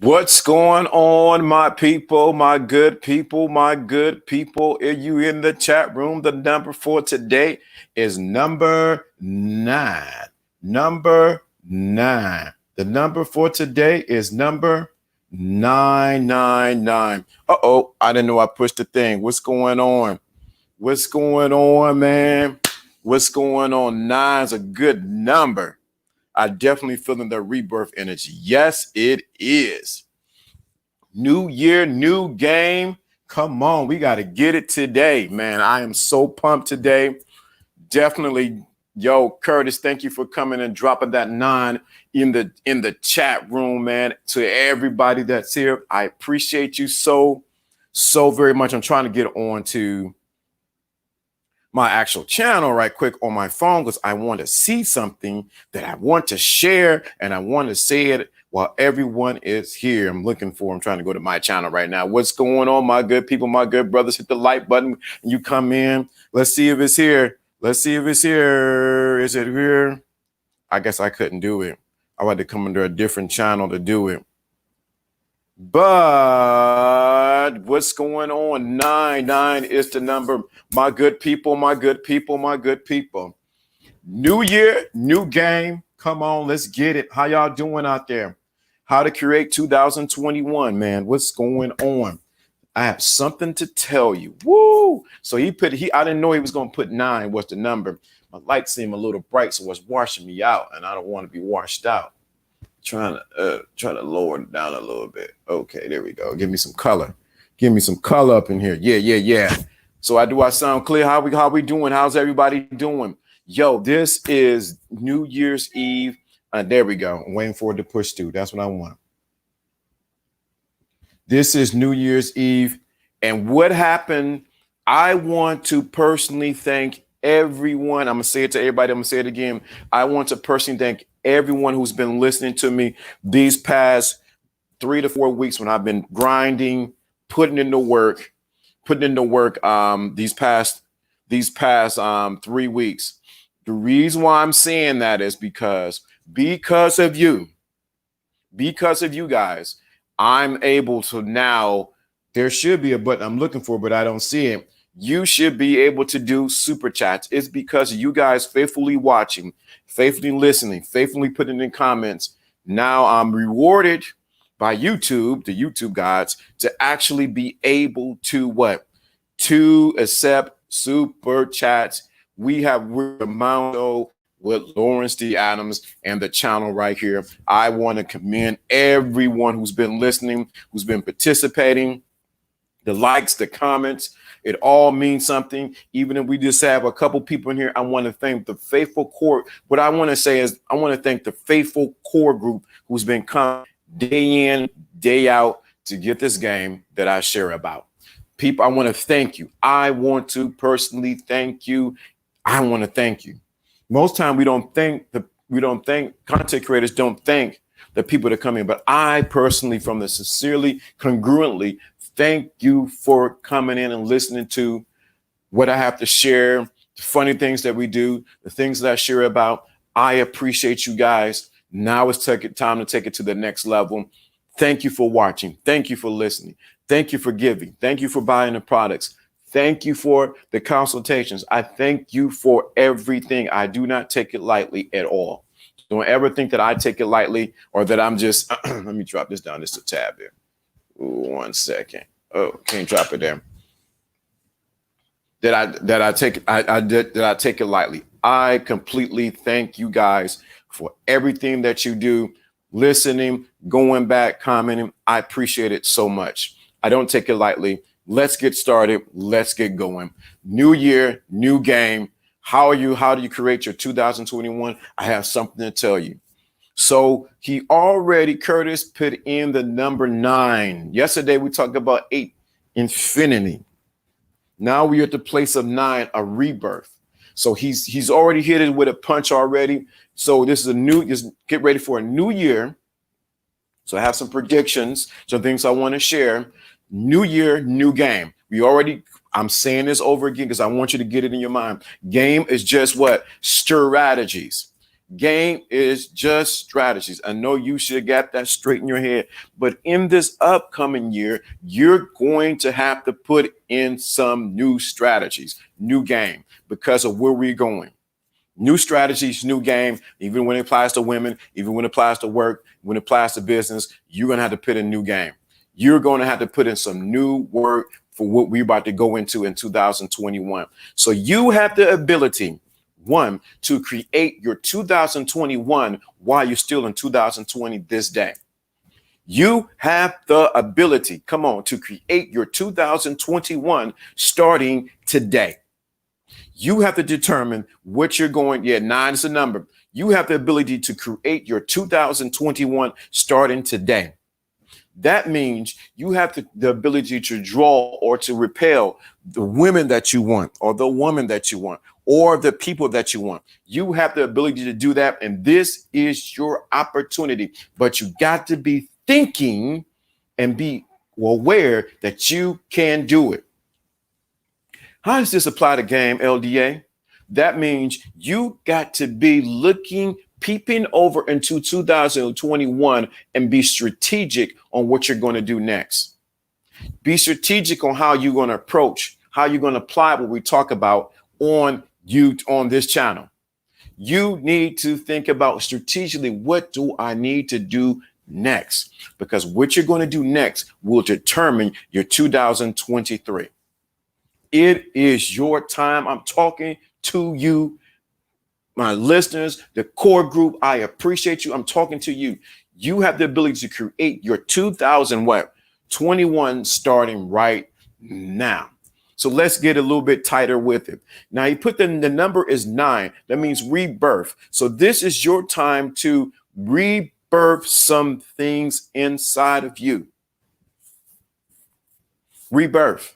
What's going on, my people, my good people, my good people? Are you in the chat room? The number for today is number 9. Number 9. The number for today is number 999. Uh-oh, I didn't know I pushed the thing. What's going on? What's going on, man? What's going on? Nine's a good number. I definitely feeling the rebirth energy. Yes, it is. New year, new game. Come on, we got to get it today, man. I am so pumped today. Definitely, yo, Curtis, thank you for coming and dropping that 9 in the chat room, man. To everybody that's here, I appreciate you so very much. I'm trying to get on to my actual channel right quick on my phone because I want to see something that I want to share, and I want to say it while everyone is here. I'm trying to go to my channel right now. What's going on, my good people, my good brothers? Hit the like button and you come in. Let's see if it's here. Let's see if it's here. Is it here? I guess I couldn't do it. I had to come under a different channel to do it. But what's going on? 9 is the number. My good people, my good people, my good people. New year, new game. Come on, let's get it. How y'all doing out there? How to create 2021, man. What's going on? I have something to tell you. Woo! So I didn't know he was going to put 9 was the number. My light seemed a little bright, so it's washing me out, and I don't want to be washed out. Trying to lower it down a little bit. Okay, there we go. Give me some color. Give me some color up in here. Yeah. So I sound clear? How we doing? How's everybody doing? Yo, this is New Year's Eve. There we go. I'm waiting for it to push through. That's what I want. This is New Year's Eve. And what happened? I want to personally thank everyone. I'm going to say it to everybody. I'm going to say it again. I want to personally thank everyone who's been listening to me these past 3 to 4 weeks when I've been grinding, putting in the work, these past 3 weeks. The reason why I'm saying that is because of you guys, I'm able to now, there should be a button I'm looking for, but I don't see it. You should be able to do super chats. It's because of you guys faithfully watching, faithfully listening, faithfully putting in comments. Now I'm rewarded by YouTube, the YouTube gods, to actually be able to what? To accept super chats. We're Moundo with Lawrence D. Adams and the channel right here. I want to commend everyone who's been listening, who's been participating, the likes, the comments. It all means something. Even if we just have a couple people in here, I want to thank the faithful core. What I want to say is I want to thank the faithful core group who's been coming day in, day out to get this game that I share about. People, I want to thank you. I want to personally thank you. I want to thank you. Most time we don't thank content creators don't thank the people that come in, but I personally, from the sincerely, congruently, thank you for coming in and listening to what I have to share, the funny things that we do, the things that I share about. I appreciate you guys. Now it's time to take it to the next level. Thank you for watching. Thank you for listening. Thank you for giving. Thank you for buying the products. Thank you for the consultations. I thank you for everything. I do not take it lightly at all. Don't ever think that I take it lightly or that I'm just, let me drop this down just a tab there. Ooh, 1 second. Oh, can't drop it there. Did I take it lightly? I completely thank you guys for everything that you do, listening, going back, commenting. I appreciate it so much. I don't take it lightly. Let's get started. Let's get going. New year, new game. How do you create your 2021? I have something to tell you. So Curtis put in the number 9. Yesterday, we talked about 8, infinity. Now we're at the place of 9, a rebirth. So he's already hit it with a punch already. So this is just get ready for a new year. So I have some predictions, some things I want to share. New year, new game. I'm saying this over again because I want you to get it in your mind. Game is just what? Strategies. Game is just strategies. I know you should get that straight in your head, but in this upcoming year, you're going to have to put in some new strategies, new game, because of where we're going. New strategies, new game, even when it applies to women, even when it applies to work, when it applies to business, you're going to have to put in new game. You're going to have to put in some new work for what we're about to go into in 2021. So you have the ability, one, to create your 2021 while you're still in 2020 this day. You have the ability, come on, to create your 2021 starting today. You have to determine what you're going. Yeah, 9 is a number. You have the ability to create your 2021 starting today. That means you have the ability to draw or to repel the women that you want, or the woman that you want, or the people that you want. You have the ability to do that. And this is your opportunity. But you got to be thinking and be aware that you can do it. How does this apply to game, LDA? That means you got to be looking, peeping over into 2021 and be strategic on what you're going to do next. Be strategic on how you're going to approach, how you're going to apply what we talk about on this channel. You need to think about strategically, what do I need to do next? Because what you're going to do next will determine your 2023. It is your time. I'm talking to you, my listeners, the core group. I appreciate you. I'm talking to you. You have the ability to create your 2021 starting right now. So let's get a little bit tighter with it. Now you put the number is 9. That means rebirth. So this is your time to rebirth some things inside of you. Rebirth.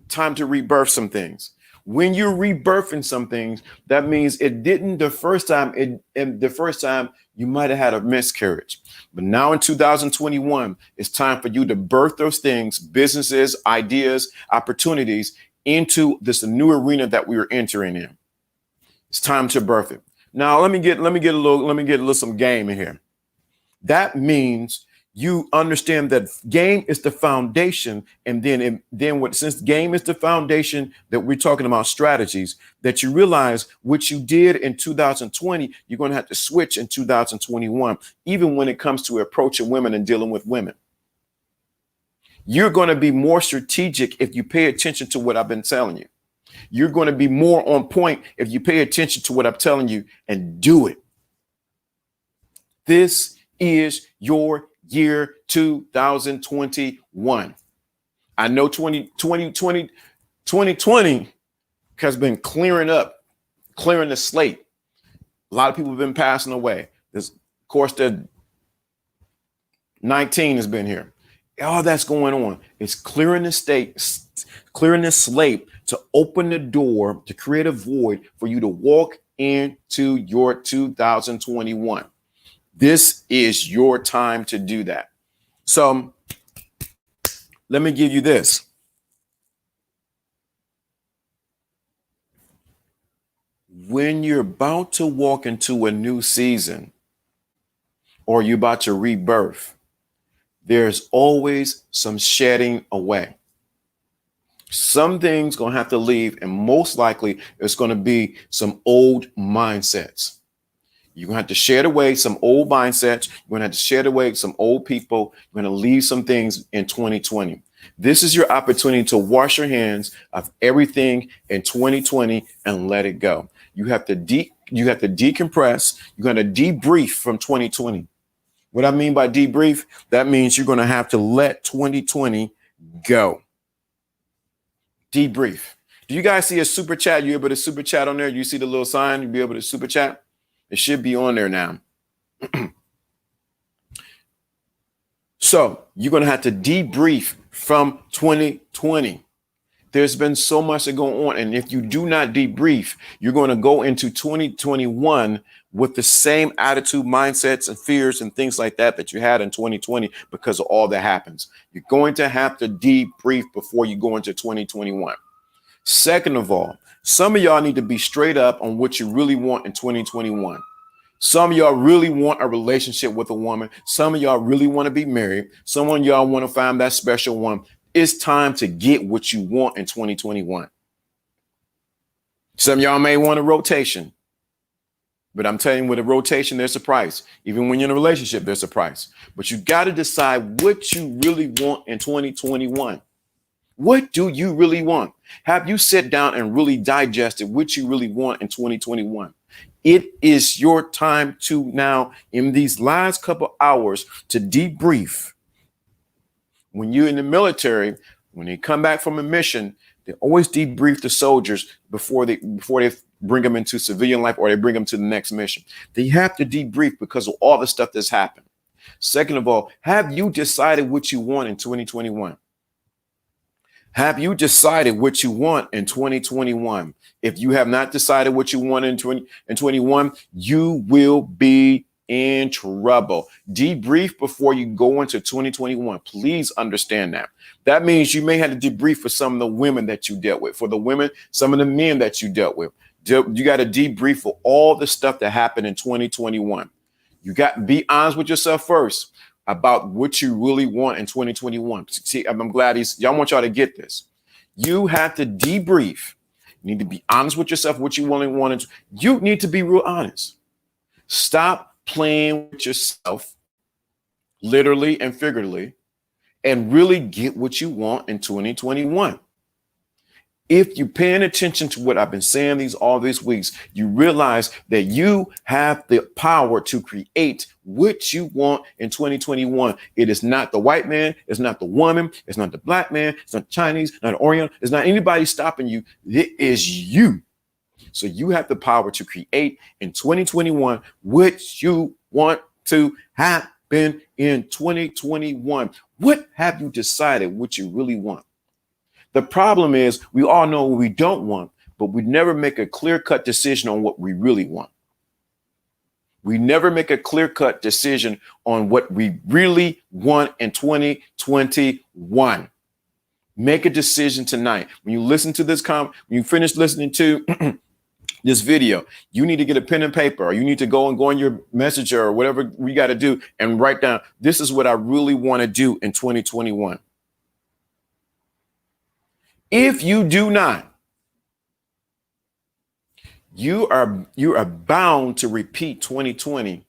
Time to rebirth some things. When you're rebirthing some things, that means it didn't the first time. The first time you might have had a miscarriage, but now in 2021, it's time for you to birth those things, businesses, ideas, opportunities into this new arena that we are entering in. It's time to birth it. Now let me get a little some game in here. That means you understand that game is the foundation, and since game is the foundation that we're talking about strategies, that you realize what you did in 2020, you're going to have to switch in 2021, even when it comes to approaching women and dealing with women. You're going to be more strategic if you pay attention to what I've been telling you. You're going to be more on point if you pay attention to what I'm telling you and do it. This is your year 2021. I know 2020 has been clearing the slate. A lot of people have been passing away. Of course, the 19 has been here. All that's going on. It's clearing the slate to open the door, to create a void for you to walk into your 2021. This is your time to do that. So let me give you this. When you're about to walk into a new season, or you're about to rebirth, there's always some shedding away. Some things going to have to leave, and most likely it's going to be some old mindsets. You're going to have to shed away some old mindsets. You're going to have to shed away some old people. You're going to leave some things in 2020. This is your opportunity to wash your hands of everything in 2020 and let it go. You have to decompress. You're going to debrief from 2020. What I mean by debrief, that means you're going to have to let 2020 go. Debrief. Do you guys see a super chat? You able to super chat on there? You see the little sign? You'll be able to super chat. It should be on there now. So you're going to have to debrief from 2020. There's been so much that go on. And if you do not debrief, you're going to go into 2021 with the same attitude, mindsets, and fears and things like that you had in 2020 because of all that happens. You're going to have to debrief before you go into 2021. Second of all, some of y'all need to be straight up on what you really want in 2021. Some of y'all really want a relationship with a woman. Some of y'all really want to be married. Some of y'all want to find that special one. It's time to get what you want in 2021. Some of y'all may want a rotation, but I'm telling you, with a rotation, there's a price. Even when you're in a relationship, there's a price. But you got to decide what you really want in 2021. What do you really want? Have you sat down and really digested what you really want in 2021? It is your time to now, in these last couple hours, to debrief. When you're in the military, when they come back from a mission, they always debrief the soldiers before they bring them into civilian life or they bring them to the next mission. They have to debrief because of all the stuff that's happened. Second of all, have you decided what you want in 2021? Have you decided what you want in 2021? If you have not decided what you want in 2021, you will be in trouble. Debrief before you go into 2021. Please understand that. That means you may have to debrief for some of the women that you dealt with, for the women, some of the men that you dealt with. You got to debrief for all the stuff that happened in 2021. You got to be honest with yourself first about what you really want in 2021. See, I'm glad y'all want y'all to get this. You have to debrief. You need to be honest with yourself, what you really want. You need to be real honest. Stop playing with yourself, literally and figuratively, and really get what you want in 2021. If you're paying attention to what I've been saying all these weeks, you realize that you have the power to create what you want in 2021. It is not the white man. It's not the woman. It's not the black man. It's not Chinese, not Orient. It's not anybody stopping you. It is you. So you have the power to create in 2021 what you want to happen in 2021. What have you decided what you really want? The problem is we all know what we don't want, but we never make a clear-cut decision on what we really want. We never make a clear-cut decision on what we really want in 2021. Make a decision tonight. When you listen to this when you finish listening to this video, you need to get a pen and paper, or you need to go on your messenger or whatever we got to do and write down, this is what I really want to do in 2021. If you do not, you are bound to repeat 2020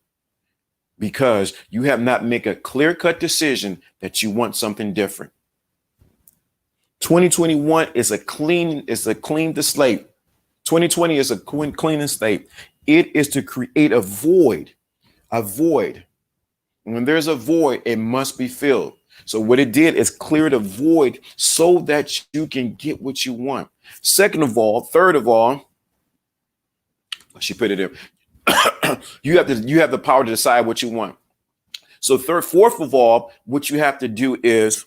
because you have not made a clear-cut decision that you want something different. 2021 is a clean the slate. 2020 is a clean slate. It is to create a void. A void. When there's a void, it must be filled. So what it did is clear the void so that you can get what you want. Third of all, she put it in. you have the power to decide what you want. So fourth of all, what you have to do is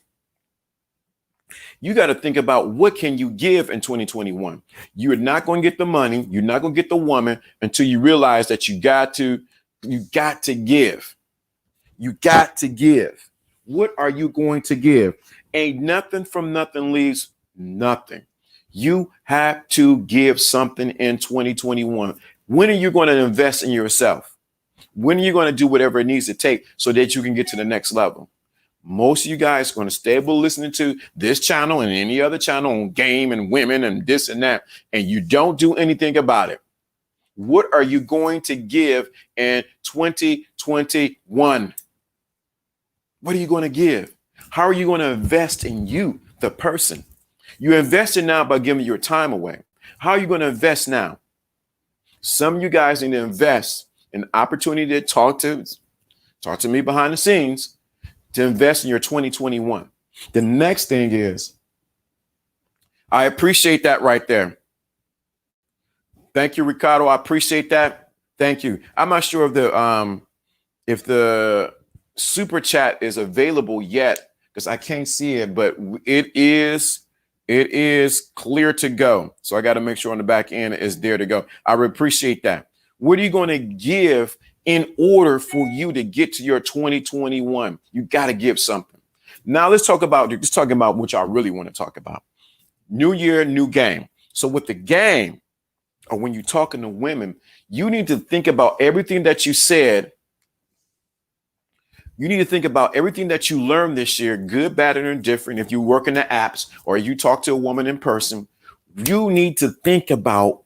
you got to think about what can you give in 2021. You're not going to get the money. You're not going to get the woman until you realize that you got to give. You got to give. What are you going to give? Ain't nothing from nothing leaves nothing. You have to give something in 2021. When are you going to invest in yourself? When are you going to do whatever it needs to take so that you can get to the next level? Most of you guys are going to stay able listening to this channel and any other channel on game and women and this and that, and you don't do anything about it. What are you going to give in 2021? What are you going to give? How are you going to invest in you, the person? You're investing now by giving your time away. How are you going to invest now? Some of you guys need to invest in opportunity to talk to me behind the scenes, to invest in your 2021. The next thing is, I appreciate that right there. Thank you, Ricardo. I appreciate that. Thank you. I'm not sure if the super chat is available yet because I can't see it, but it is clear to go. So I got to make sure on the back end is there to go. I appreciate that. What are you going to give in order for you to get to your 2021? You got to give something. Now let's talk about what y'all really want to talk about. New year, new game. So with the game, or when you're talking to women, you need to think about everything that you said. You need to think about everything that you learned this year, good, bad, and indifferent. If you work in the apps or you talk to a woman in person, you need to think about,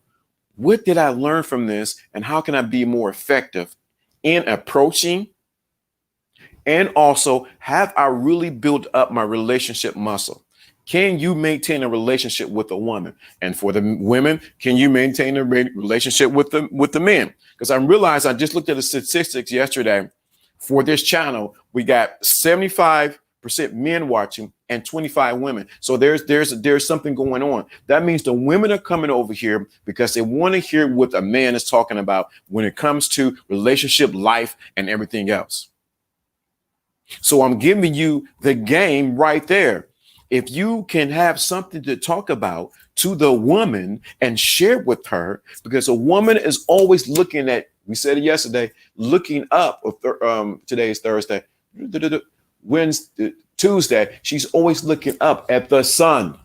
what did I learn from this and how can I be more effective in approaching? And also, have I really built up my relationship muscle? Can you maintain a relationship with a woman? And for the women, can you maintain a relationship with the men? Because I realized, I just looked at the statistics yesterday for this channel. We got 75% men watching and 25 women. So there's something going on. That means the women are coming over here because they want to hear what a man is talking about when it comes to relationship, life, and everything else. So I'm giving you the game right there. If you can have something to talk about to the woman and share with her, because a woman is always looking at, we said it yesterday, looking up. Today is Thursday, Wednesday, Tuesday. She's always looking up at the sun.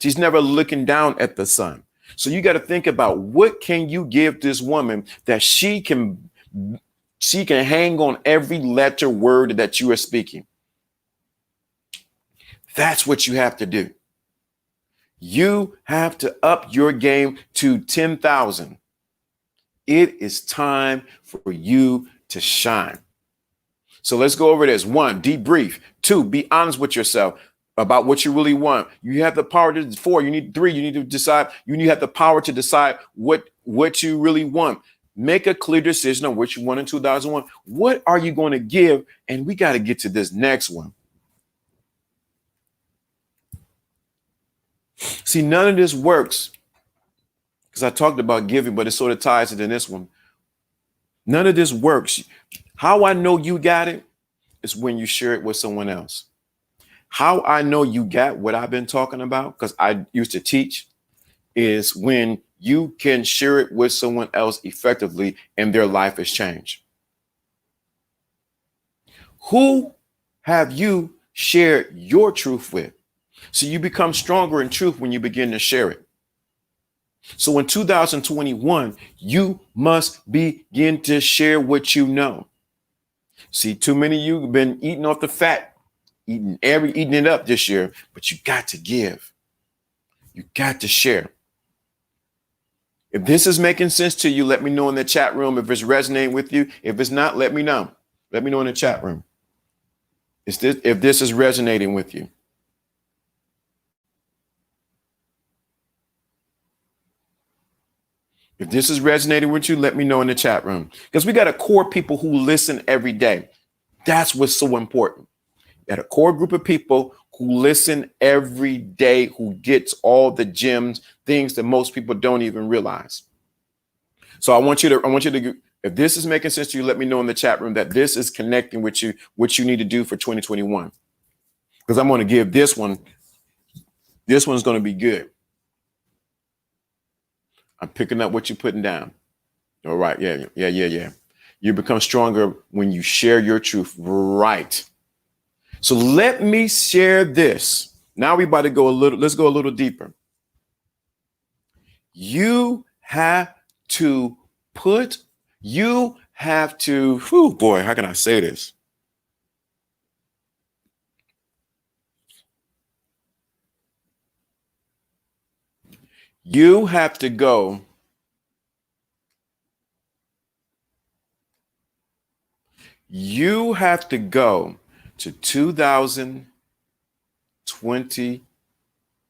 She's never looking down at the sun. So you got to think about, what can you give this woman that she can hang on every letter word that you are speaking. That's what you have to do. You have to up your game to 10,000. It is time for you to shine. So let's go over this. 1, debrief. 2, be honest with yourself about what you really want. You have the power to 4. You need 3. You need to decide. You need to have the power to decide what you really want. Make a clear decision on what you want in 2001. What are you going to give? And we got to get to this next one. See, none of this works, because I talked about giving, but it sort of ties it in this one. None of this works. How I know you got it is when you share it with someone else. How I know you got what I've been talking about, because I used to teach, is when you can share it with someone else effectively and their life has changed. Who have you shared your truth with? So you become stronger in truth when you begin to share it. So in 2021, you must begin to share what you know. See, too many of you have been eating off the fat, eating it up this year, but you got to give. You got to share. If this is making sense to you, let me know in the chat room. If it's resonating with you, if it's not, let me know. Let me know in the chat room. If this is resonating with you. If this is resonating with you, let me know in the chat room. Because we got a core people who listen every day. That's what's so important. We got a core group of people who listen every day, who gets all the gems, things that most people don't even realize. So I want you to, if this is making sense to you, let me know in the chat room that this is connecting with you, what you need to do for 2021. Because I'm going to give this one. This one's going to be good. I'm picking up what you're putting down. All right. Yeah. You become stronger when you share your truth. Right. So let me share this. Now we about to let's go a little deeper. You have to how can I say this? You have to go to 2020.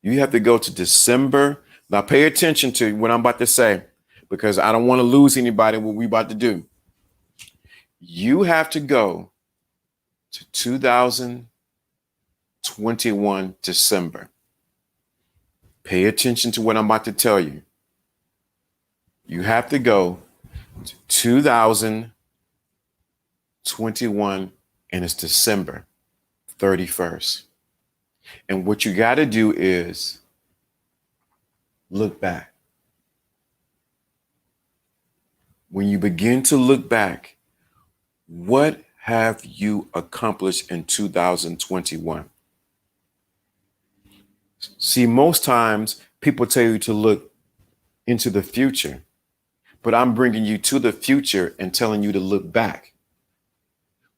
You have to go to December. Now pay attention to what I'm about to say, because I don't want to lose anybody what we about to do. You have to go to 2021 December. Pay attention to what I'm about to tell you. You have to go to 2021 and it's December 31st. And what you got to do is look back. When you begin to look back, what have you accomplished in 2021? See, most times people tell you to look into the future, but I'm bringing you to the future and telling you to look back.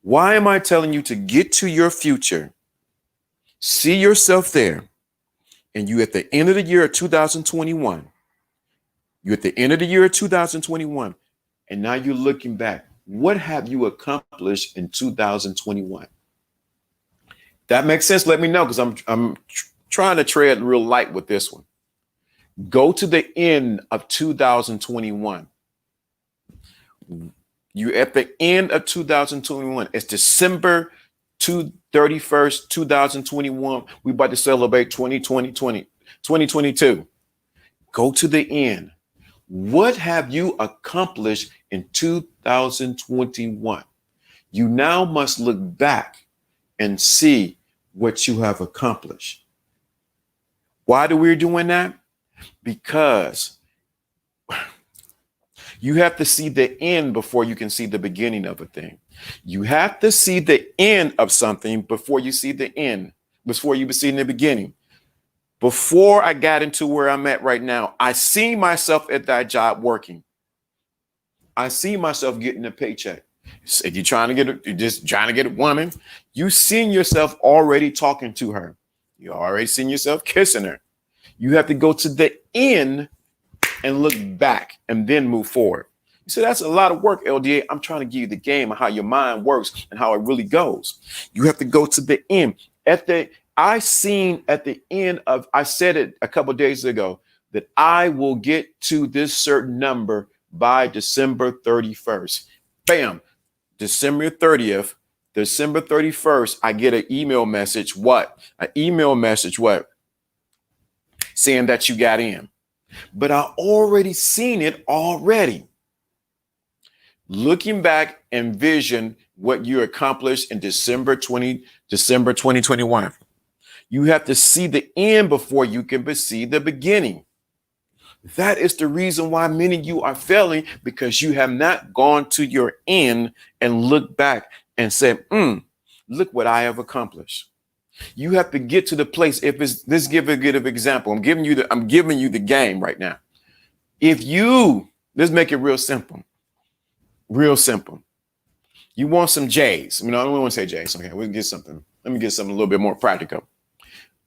Why am I telling you to get to your future, see yourself there, and you at the end of the year of 2021, you're at the end of the year of 2021, and now you're looking back. What have you accomplished in 2021? That makes sense. Let me know, because I'm trying to tread real light with this one. Go to the end of 2021. You're at the end of 2021. It's December 31st, 2021. We about to celebrate 2022. Go to the end. What have you accomplished in 2021? You now must look back and see what you have accomplished. Why do we doing that? Because you have to see the end before you can see the beginning of a thing. You have to see the end of something before you see the end, before you see the beginning. Before I got into where I'm at right now, I see myself at that job working. I see myself getting a paycheck. If you're just trying to get a woman, you seen yourself already talking to her. You already seen yourself kissing her. You have to go to the end and look back and then move forward. You say, that's a lot of work, LDA. I'm trying to give you the game of how your mind works and how it really goes. You have to go to the end. I said it a couple of days ago, that I will get to this certain number by December 31st. Bam. December 30th, December 31st, I get an email message. What? Saying that you got in. But I already seen it already. Looking back, envision what you accomplished in December 2021. You have to see the end before you can see the beginning. That is the reason why many of you are failing, because you have not gone to your end and looked back and said, look what I have accomplished. You have to get to the place. Let's give a good example. I'm giving you the game right now. Let's make it real simple. Real simple. You want some J's. I don't want to say J's. Okay, we'll get something. Let me get something a little bit more practical.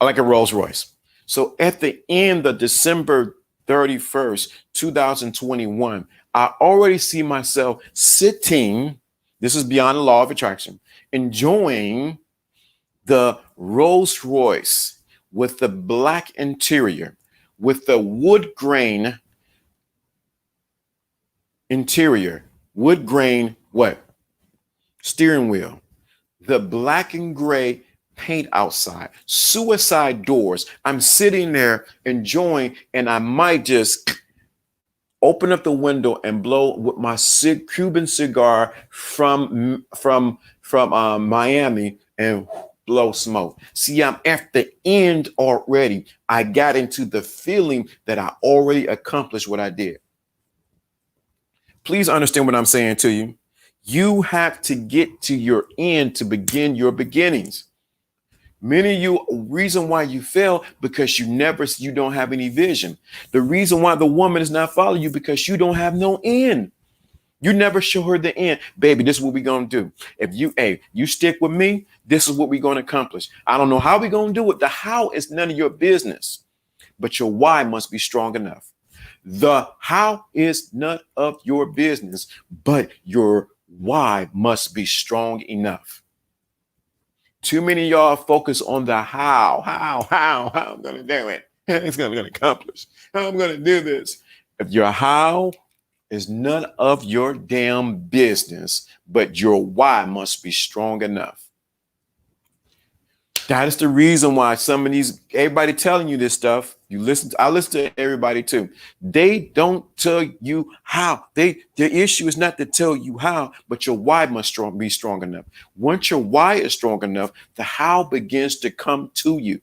I like a Rolls Royce. So at the end of December 31st, 2021, I already see myself sitting. This is beyond the law of attraction, enjoying the Rolls Royce with the black interior, with the wood grain interior, wood grain, steering wheel, the black and gray paint outside, suicide doors. I'm sitting there enjoying, and I might just open up the window and blow with my Cuban cigar from Miami and blow smoke. See, I'm at the end already. I got into the feeling that I already accomplished what I did. Please understand what I'm saying to you. You have to get to your end to begin your beginnings. Many of you, reason why you fail, because you don't have any vision. The reason why the woman is not following you, because you don't have no end. You never show her the end. Baby, this is what we're going to do. If you stick with me, this is what we're going to accomplish. I don't know how we're going to do it. The how is none of your business, but your why must be strong enough. The how is none of your business, but your why must be strong enough. Too many of y'all focus on the how I'm going to do it. It's going to accomplish. How I'm going to do this. If your how is none of your damn business, but your why must be strong enough. That is the reason why everybody telling you this stuff. I listen to everybody too. They don't tell you how. The issue is not to tell you how, but your why must be strong enough. Once your why is strong enough, the how begins to come to you.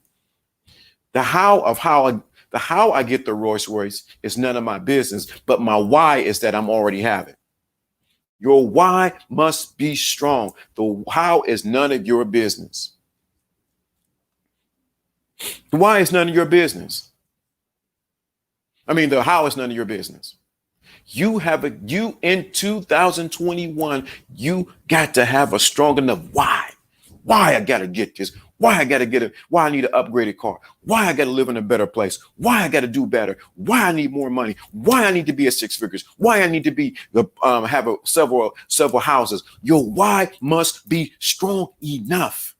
The how I get the Rolls Royce is none of my business, but my why is that I'm already having. Your why must be strong. The how is none of your business. The why is none of your business. I mean, the how is none of your business. You in 2021, you got to have a strong enough why. Why I gotta get this. Why I gotta get it. Why I need an upgraded car. Why I gotta live in a better place. Why I gotta do better. Why I need more money. Why I need to be at six figures. Why I need to be have several houses. Your why must be strong enough.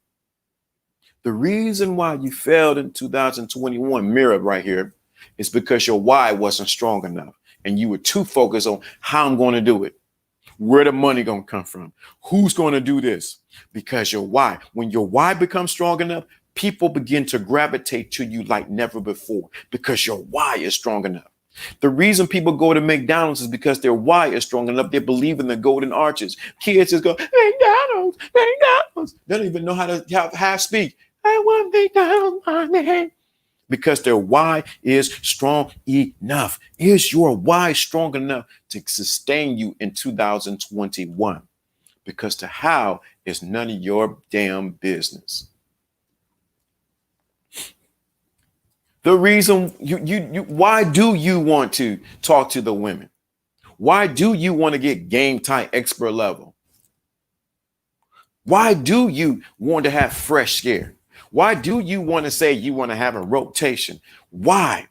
The reason why you failed in 2021, mirrored right here, is because your why wasn't strong enough, and you were too focused on how I'm going to do it. Where the money gonna come from? Who's gonna do this? Because your why. When your why becomes strong enough, people begin to gravitate to you like never before because your why is strong enough. The reason people go to McDonald's is because their why is strong enough. They believe in the golden arches. Kids just go, McDonald's, McDonald's. They don't even know how to half speak. I want McDonald's on there. Because their why is strong enough. Is your why strong enough to sustain you in 2021? Because the how is none of your damn business. The reason why do you want to talk to the women? Why do you want to get game time expert level? Why do you want to have fresh scare? Why do you want to say you want to have a rotation? Why?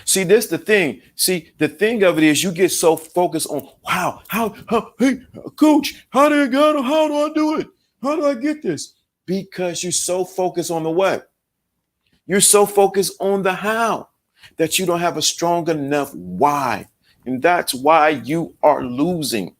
See, this the thing. See, the thing of it is you get so focused on how, hey, coach, how do I go? How do I do it? How do I get this? Because you're so focused on the what? You're so focused on the how that you don't have a strong enough why. And that's why you are losing.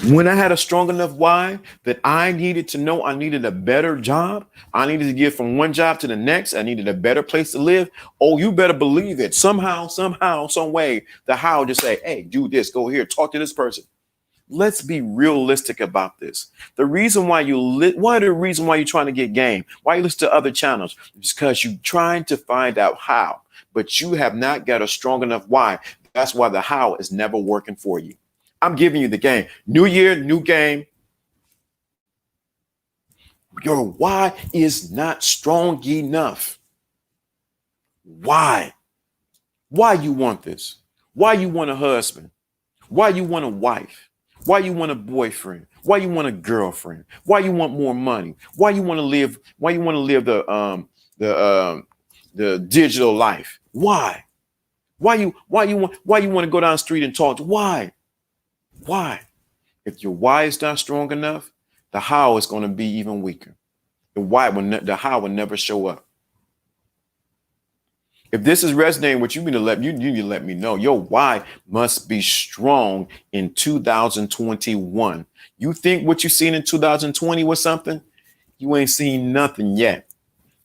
When I had a strong enough why that I needed to know I needed a better job, I needed to get from one job to the next, I needed a better place to live. Oh, you better believe it. Somehow, some way, the how just say, hey, do this, go here, talk to this person. Let's be realistic about this. The reason why the reason why you're trying to get game, why you listen to other channels, is because you're trying to find out how, but you have not got a strong enough why. That's why the how is never working for you. I'm giving you the game. New year, new game. Your why is not strong enough. Why? Why you want this? Why you want a husband? Why you want a wife? Why you want a boyfriend? Why you want a girlfriend? Why you want more money? Why you want to live? Why you want to live the digital life? Why? Why you want to go down the street and talk? Why? Why? If your why is not strong enough, the how is going to be even weaker. The how will never show up. If this is resonating with you, you need to let me know. Your why must be strong in 2021. You think what you seen in 2020 was something? You ain't seen nothing yet.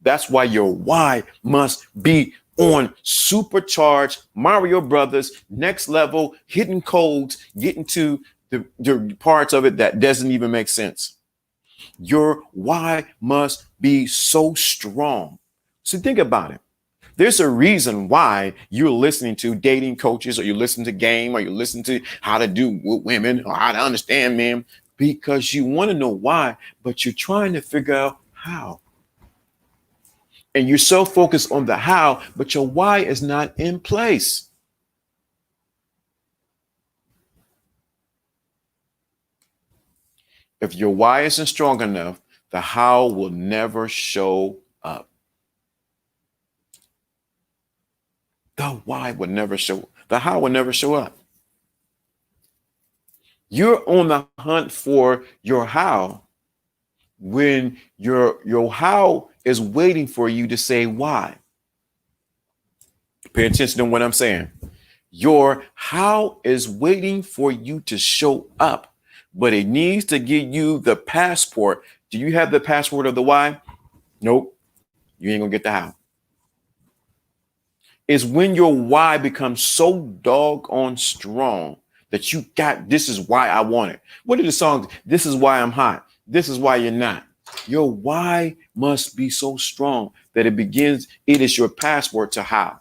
That's why your why must be on supercharged Mario Brothers, next level, hidden codes, getting to the parts of it that doesn't even make sense. Your why must be so strong. So think about it. There's a reason why you're listening to dating coaches, or you listen to game, or you listen to how to do with women, or how to understand men, because you want to know why, but you're trying to figure out how. And you're so focused on the how, but your why is not in place. If your why isn't strong enough, the how will never show up. The why would never show. The how will never show up. You're on the hunt for your how when your how is waiting for you to say why. Pay attention to what I'm saying. Your how is waiting for you to show up, but it needs to give you the passport. Do you have the passport of the why? Nope. You ain't gonna get the how. Is when your why becomes so doggone strong that you got, this is why I want it. What are the songs? This is why I'm hot. This is why you're not. Your why must be so strong that it is your passport to how.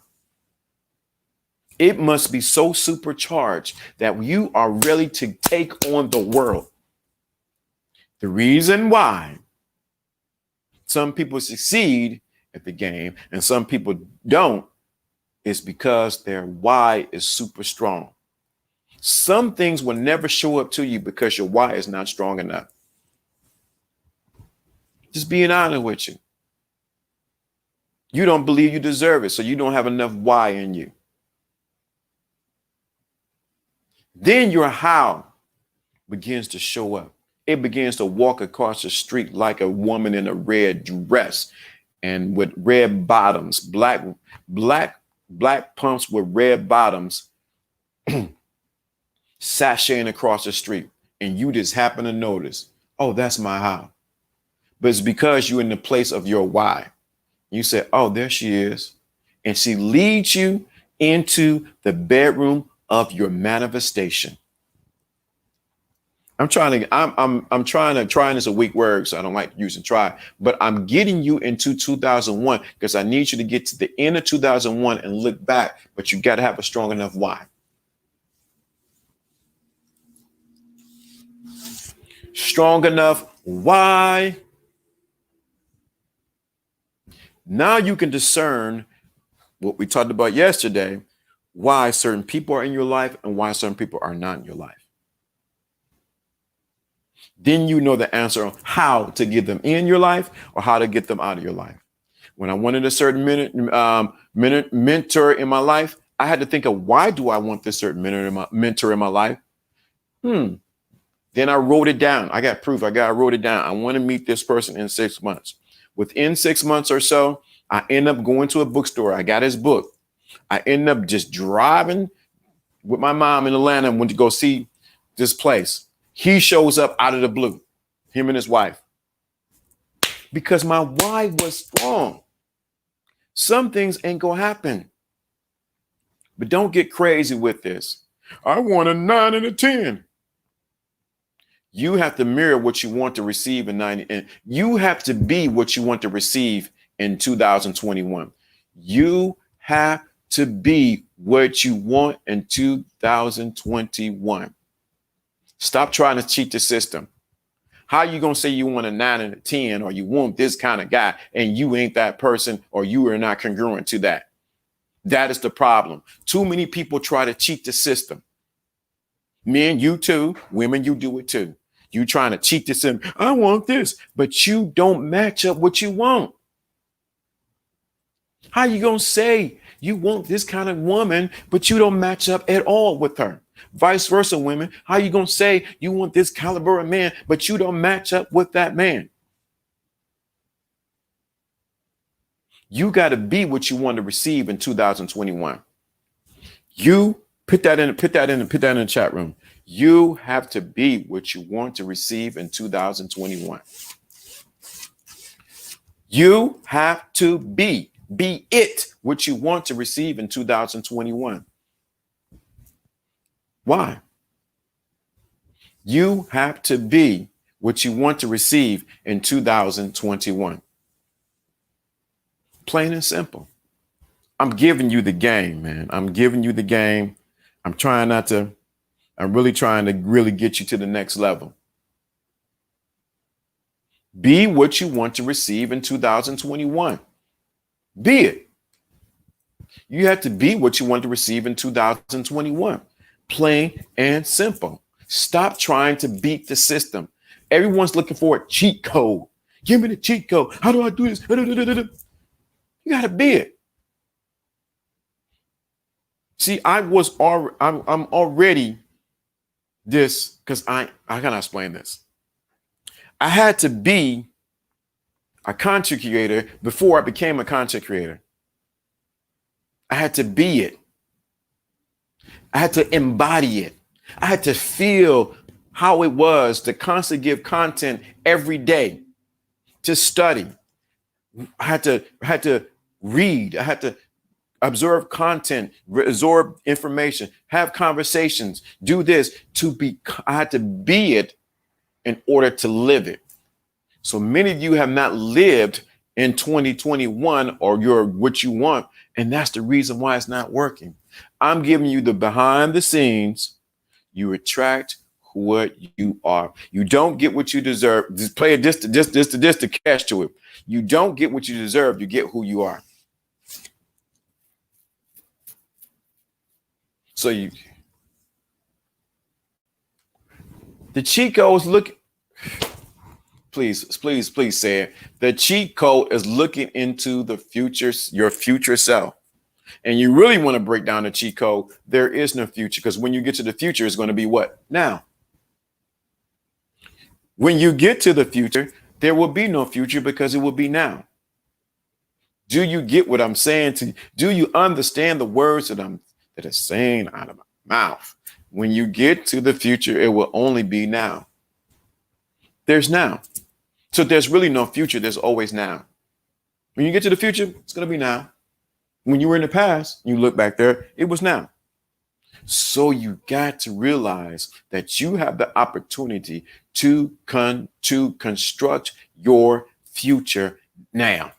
It must be so supercharged that you are ready to take on the world. The reason why some people succeed at the game and some people don't, it's because their why is super strong. Some things will never show up to you because your why is not strong enough. Just being honest with you. You don't believe you deserve it, so you don't have enough why in you. Then your how begins to show up. It begins to walk across the street like a woman in a red dress and with red bottoms, black pumps with red bottoms, sashaying across the street. And you just happen to notice, oh, that's my how. But it's because you're in the place of your why. You say, oh, there she is. And she leads you into the bedroom of your manifestation. I'm trying to trying is a weak word, so I don't like using try, but I'm getting you into 2001 because I need you to get to the end of 2001 and look back, but you got to have a strong enough why. Strong enough why. Now you can discern what we talked about yesterday, why certain people are in your life and why certain people are not in your life. Then you know the answer on how to get them in your life or how to get them out of your life. When I wanted a certain mentor in my life, I had to think of why do I want this certain mentor in my life? Then I wrote it down. I got proof. I wrote it down. I want to meet this person in 6 months. Within 6 months or so, I end up going to a bookstore. I got his book. I end up just driving with my mom in Atlanta and went to go see this place. He shows up out of the blue, him and his wife, because my why was strong. Some things ain't gonna happen, but don't get crazy with this. I want a 9 and a 10. You have to mirror what you want to receive in 90, and you have to be what you want to receive in 2021. You have to be what you want in 2021. Stop trying to cheat the system. How are you going to say you want a 9 and a 10 or you want this kind of guy and you ain't that person or you are not congruent to that? That is the problem. Too many people try to cheat the system. Men, you too. Women, you do it too. You trying to cheat the system. I want this, but you don't match up what you want. How you going to say you want this kind of woman, but you don't match up at all with her? Vice versa, women. How you going to say you want this caliber of man, but you don't match up with that man? You got to be what you want to receive in 2021. You put that in the chat room. You have to be what you want to receive in 2021. You have to be it what you want to receive in 2021. Why? You have to be what you want to receive in 2021. Plain and simple. I'm giving you the game, man. I'm giving you the game. I'm really trying to really get you to the next level. Be what you want to receive in 2021. Be it. You have to be what you want to receive in 2021. Plain and simple. Stop trying to beat the system. Everyone's looking for a cheat code. Give me the cheat code. How do I do this? You got to be it. See, I'm already this because I cannot explain this. I had to be a content creator before I became a content creator. I had to be it. I had to embody it. I had to feel how it was to constantly give content every day, to study. I had to read. I had to observe content, absorb information, have conversations, do this I had to be it in order to live it. So many of you have not lived in 2021 or what you want. And that's the reason why it's not working. I'm giving you the behind the scenes. You attract what you are. You don't get what you deserve. Just play it just to catch to it. You don't get what you deserve. You get who you are. So the cheat code is look. Please say it. The cheat code is looking into the future, your future self. And you really want to break down the cheat code. There is no future, because when you get to the future, it's going to be what? Now. When you get to the future, there will be no future because it will be now. Do you get what I'm saying to you? Do you understand the words that are saying out of my mouth? When you get to the future, it will only be now. There's now. So there's really no future. There's always now. When you get to the future, it's going to be now. When you were in the past, you look back there, it was now. So you got to realize that you have the opportunity to construct your future now.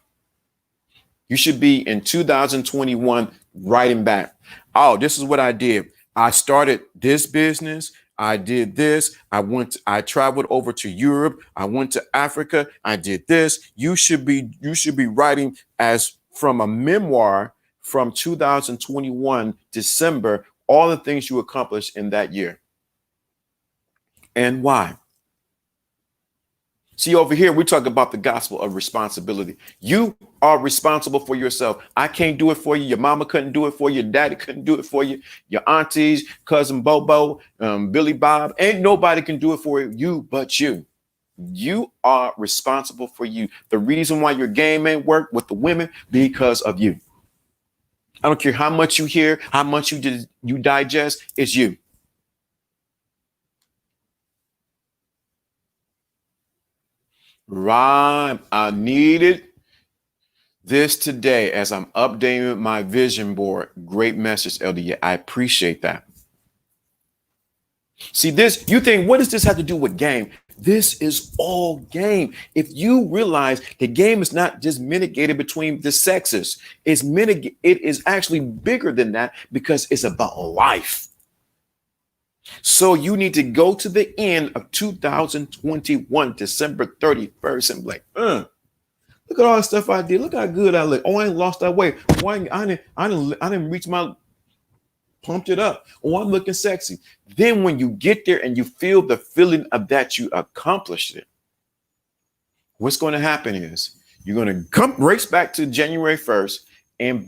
You should be in 2021 writing back. Oh, this is what I did. I started this business. I did this. I traveled over to Europe. I went to Africa. I did this. You should be writing as from a memoir from 2021 December, all the things you accomplished in that year. And why? See, over here, we talk about the gospel of responsibility. You are responsible for yourself. I can't do it for you. Your mama couldn't do it for you. Your daddy couldn't do it for you. Your aunties, cousin Bobo, Billy Bob, ain't nobody can do it for you but you. You are responsible for you. The reason why your game ain't work with the women, because of you. I don't care how much you hear, how much you digest, it's you. Right. I needed this today as I'm updating my vision board. Great message, LD. I appreciate that. See this, you think, what does this have to do with game? This is all game. If you realize the game is not just mitigated between the sexes, it is actually bigger than that, because it's about life. So you need to go to the end of 2021, December 31st, and be like, look at all the stuff I did. Look how good I look. Oh, I ain't lost that weight. Oh, I didn't reach my, pumped it up. Oh, I'm looking sexy. Then when you get there and you feel the feeling of that you accomplished it, what's going to happen is you're going to come race back to January 1st and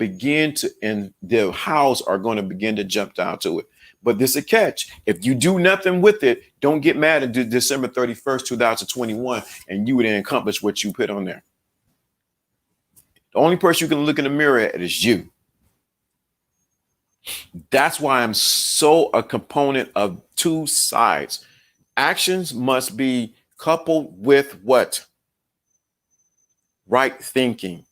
and the hows are going to begin to jump down to it. But there's a catch. If you do nothing with it, don't get mad at December 31st, 2021, and you didn't accomplish what you put on there. The only person you can look in the mirror at is you. That's why I'm so a component of two sides. Actions must be coupled with what? Right thinking.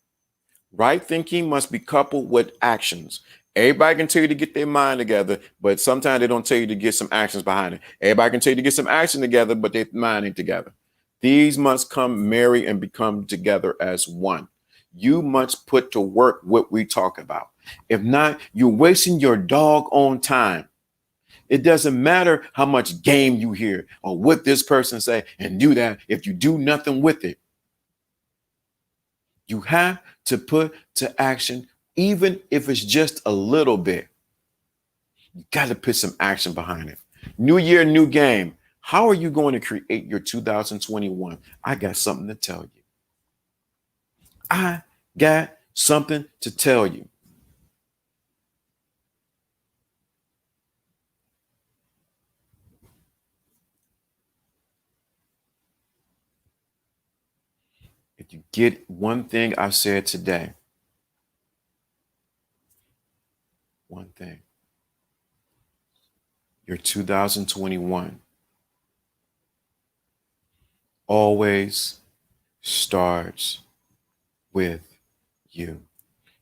Right thinking must be coupled with actions. Everybody can tell you to get their mind together, but sometimes they don't tell you to get some actions behind it. Everybody can tell you to get some action together, but their mind ain't together. These must come marry and become together as one. You must put to work what we talk about. If not, you're wasting your doggone time. It doesn't matter how much game you hear or what this person say and do that if you do nothing with it. You have to put to action, even if it's just a little bit. You got to put some action behind it. New year, new game. How are you going to create your 2021? I got something to tell you. I got something to tell you. If you get one thing I said today, one thing, your 2021 always starts with you.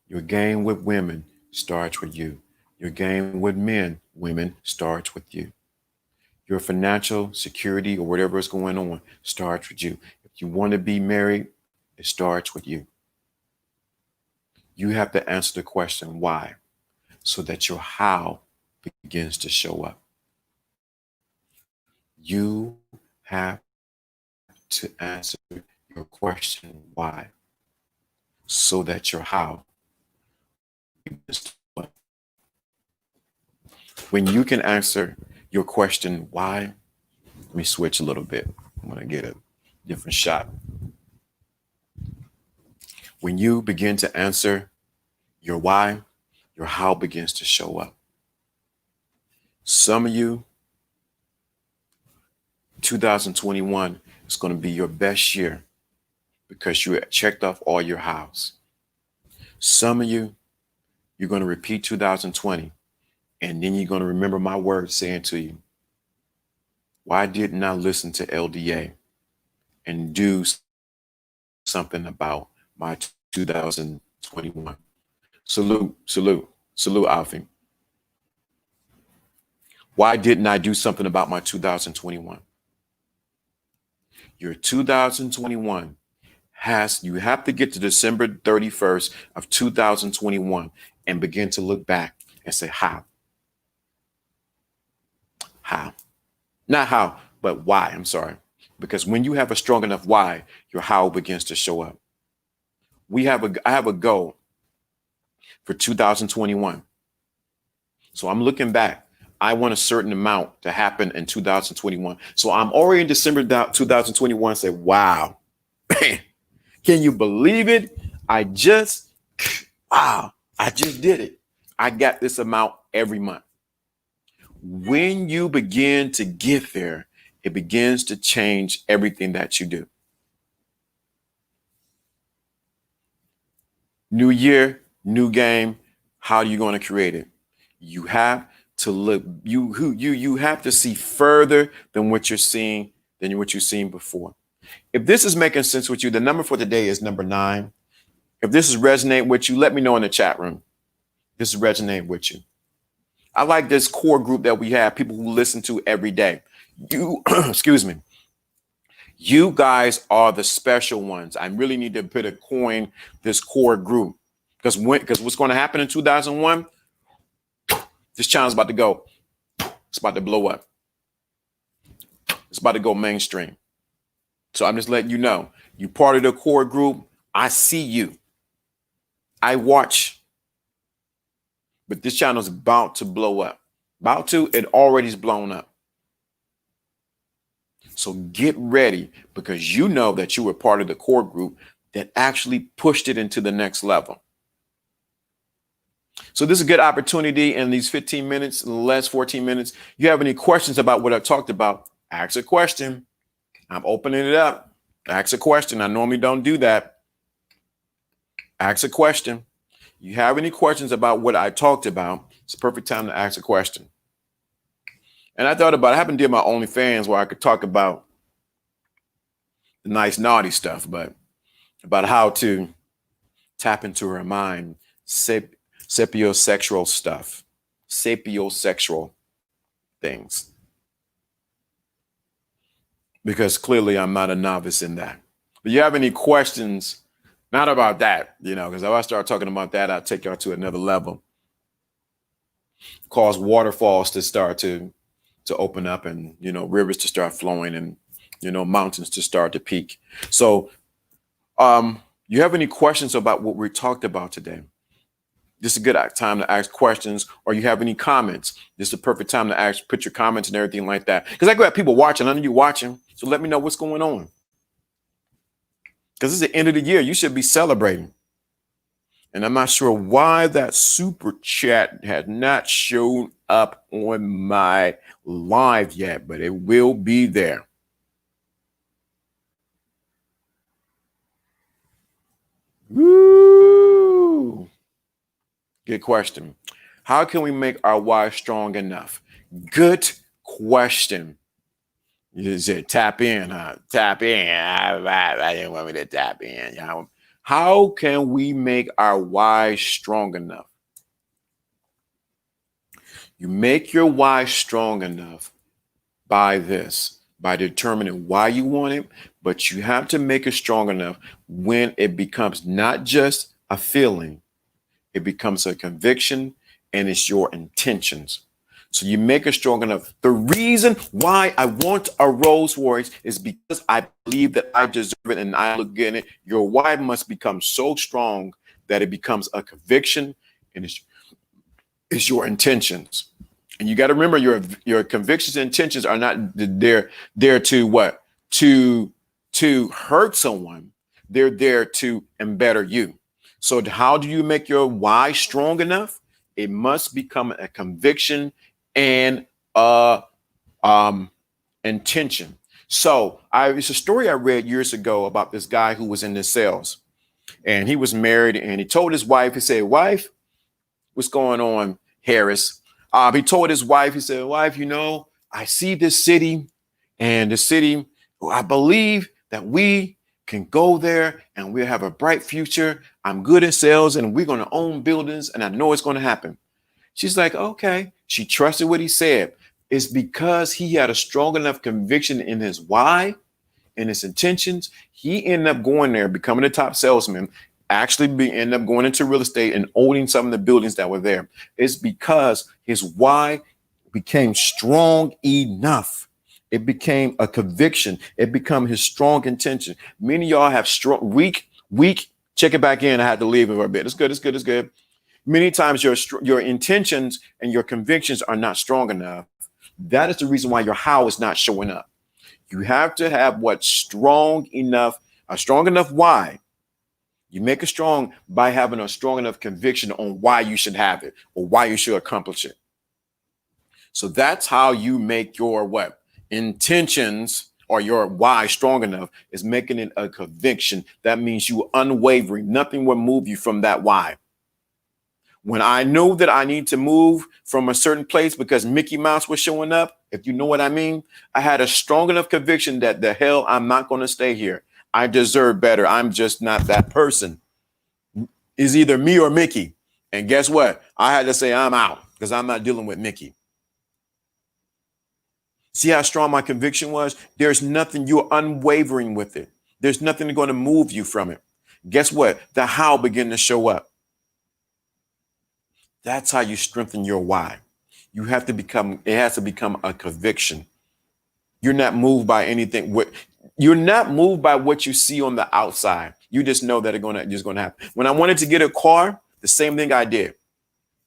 Your game with women starts with you. Your game with men, women, starts with you. Your financial security or whatever is going on starts with you. If you want to be married, it starts with you. You have to answer the question, why? So that your how begins to show up. You have to answer your question why, so that your how begins to flow. When you can answer your question why, let me switch a little bit. I'm going to get a different shot. When you begin to answer your why, your how begins to show up. Some of you, 2021 is going to be your best year because you checked off all your hows. Some of you, you're going to repeat 2020, and then you're going to remember my words saying to you, why didn't I listen to LDA and do something about my 2021? Salute, salute, salute, Alfie. Why didn't I do something about my 2021? Your 2021 you have to get to December 31st of 2021 and begin to look back and say, how? Not how, but why. I'm sorry. Because when you have a strong enough why, your how begins to show up. I have a goal for 2021. So I'm looking back. I want a certain amount to happen in 2021. So I'm already in December 2021 say, wow, can you believe it? I just did it. I got this amount every month. When you begin to get there, it begins to change everything that you do. New year, new game. How are you going to create it? You have to look, you have to see further than what you're seeing, than what you've seen before. If this is making sense with you, the number for today is number 9. If this is resonating with you, let me know in the chat room. This is resonating with you. I like this core group that we have, people who listen to every day. You, excuse me. You guys are the special ones. I really need to put a coin this core group because what's going to happen in 2001? This channel's about to go. It's about to blow up. It's about to go mainstream. So I'm just letting you know, you part of the core group. I see you. I watch. But this channel is about to blow up. It already is blown up. So get ready because you know that you were part of the core group that actually pushed it into the next level. So this is a good opportunity in these 15 minutes, in the last 14 minutes. You have any questions about what I talked about? Ask a question. I'm opening it up. Ask a question. I normally don't do that. Ask a question. You have any questions about what I talked about? It's a perfect time to ask a question. And I thought about, I haven't did my OnlyFans where I could talk about the nice naughty stuff, but about how to tap into her mind, sapiosexual stuff, sapiosexual things. Because clearly I'm not a novice in that. But you have any questions, not about that, because if I start talking about that, I'll take y'all to another level. Cause waterfalls to start to open up and, rivers to start flowing and, mountains to start to peak. So you have any questions about what we talked about today? This is a good time to ask questions, or you have any comments. This is the perfect time to put your comments and everything like that. Because I got people watching. I know you watching. So let me know what's going on. Because it's the end of the year. You should be celebrating. And I'm not sure why that super chat had not shown up on my live yet, but it will be there. Woo! Good question. How can we make our why strong enough? Good question. You said tap in, huh? Tap in. I didn't want me to tap in. How can we make our why strong enough? You make your why strong enough by determining why you want it, but you have to make it strong enough when it becomes not just a feeling, it becomes a conviction and it's your intentions. So you make it strong enough. The reason why I want a Rolls Royce is because I believe that I deserve it and I look good in it. Your why must become so strong that it becomes a conviction, and it's your intentions. And you got to remember your convictions and intentions are not there to what? To hurt someone. They're there to embetter you. So how do you make your why strong enough? It must become a conviction and intention. So it's a story I read years ago about this guy who was in the sales, and he was married, and he told his wife, he said, "Wife, what's going on, Harris?" He told his wife, he said, "Wife, I see this city, and the city, I believe that we can go there and we'll have a bright future. I'm good at sales and we're going to own buildings and I know it's going to happen." She's like, okay. She trusted what he said. It's because he had a strong enough conviction in his why and his intentions. He ended up going there, becoming a top salesman, ended up going into real estate and owning some of the buildings that were there. It's because his why became strong enough. It became a conviction. It became his strong intention. Many of y'all have strong, weak. Check it back in. I had to leave it for a bit. It's good. Many times your intentions and your convictions are not strong enough. That is the reason why your how is not showing up. You have to have a strong enough why. You make it strong by having a strong enough conviction on why you should have it or why you should accomplish it. So that's how you make your intentions or your why strong enough, is making it a conviction. That means you are unwavering. Nothing will move you from that why. When I knew that I need to move from a certain place because Mickey Mouse was showing up, if you know what I mean, I had a strong enough conviction that the hell, I'm not going to stay here. I deserve better. I'm just not that person. It's either me or Mickey. And guess what? I had to say I'm out because I'm not dealing with Mickey. See how strong my conviction was? There's nothing, you're unwavering with it. There's nothing going to move you from it. Guess what? The how began to show up. That's how you strengthen your why. It has to become a conviction. You're not moved by anything. You're not moved by what you see on the outside. You just know that it's just going to happen. When I wanted to get a car, the same thing I did.